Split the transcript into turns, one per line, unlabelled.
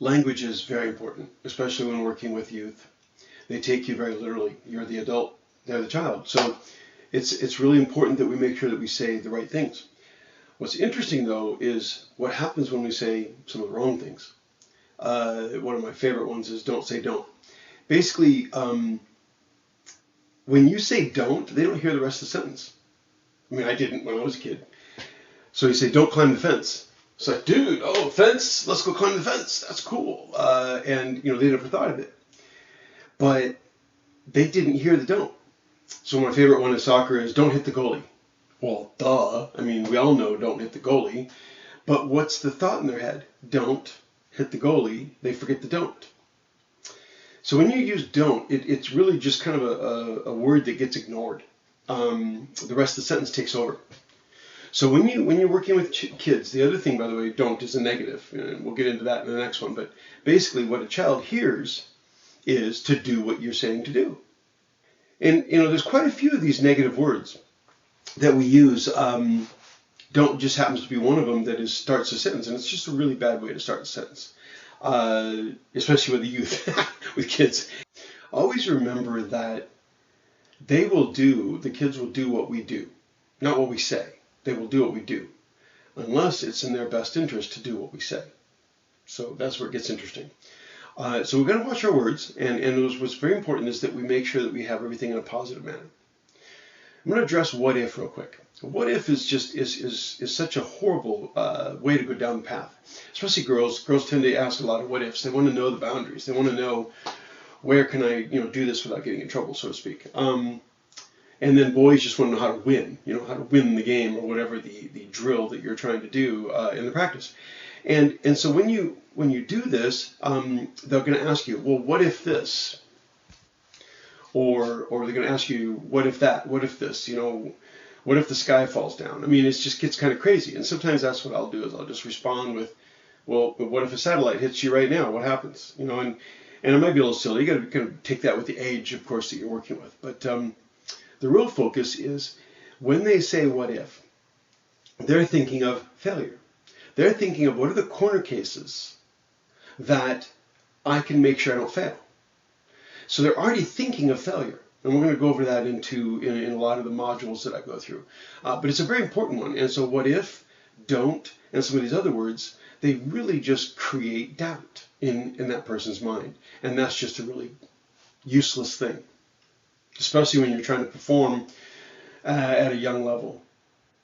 Language is very important, especially when working with youth. They take you very literally. You're the adult, they're the child. So it's really important that we make sure that we say the right things. What's interesting, though, is what happens when we say some of the wrong things. One of my favorite ones is don't say don't. Basically, when you say don't, they don't hear the rest of the sentence. I mean, I didn't when I was a kid. So you say, don't climb the fence. It's like, dude, oh, fence, let's go climb the fence. That's cool. And, they never thought of it. But they didn't hear the don't. So my favorite one in soccer is don't hit the goalie. Well, duh. I mean, we all know don't hit the goalie. But what's the thought in their head? Don't hit the goalie. They forget the don't. So when you use don't, it's really just kind of a word that gets ignored. The rest of the sentence takes over. So when you're working with kids, the other thing, by the way, don't is a negative, and we'll get into that in the next one. But basically, what a child hears is to do what you're saying to do. And there's quite a few of these negative words that we use. Don't just happens to be one of them that starts a sentence, and it's just a really bad way to start a sentence, especially with the youth, with kids. Always remember that the kids will do what we do, not what we say. They will do what we do, unless it's in their best interest to do what we say. So that's where it gets interesting. So we're going to watch our words, and what's very important is that we make sure that we have everything in a positive manner. I'm going to address what if real quick. What if is just is such a horrible way to go down the path, especially girls. Girls tend to ask a lot of what ifs. They want to know the boundaries. They want to know where can I do this without getting in trouble, so to speak. And then boys just want to know how to win, how to win the game or whatever the drill that you're trying to do in the practice. And so when you do this, they're going to ask you, well, what if this? Or they're going to ask you, what if that? What if this? What if the sky falls down? I mean, it just gets kind of crazy. And sometimes that's what I'll do is I'll just respond with, well, what if a satellite hits you right now? What happens? And it might be a little silly. You got to kind of take that with the age, of course, that you're working with. But the real focus is when they say what if, they're thinking of failure. They're thinking of what are the corner cases that I can make sure I don't fail. So they're already thinking of failure. And we're going to go over that in a lot of the modules that I go through. But it's a very important one. And so what if, don't, and some of these other words, they really just create doubt in that person's mind. And that's just a really useless thing, especially when you're trying to perform at a young level.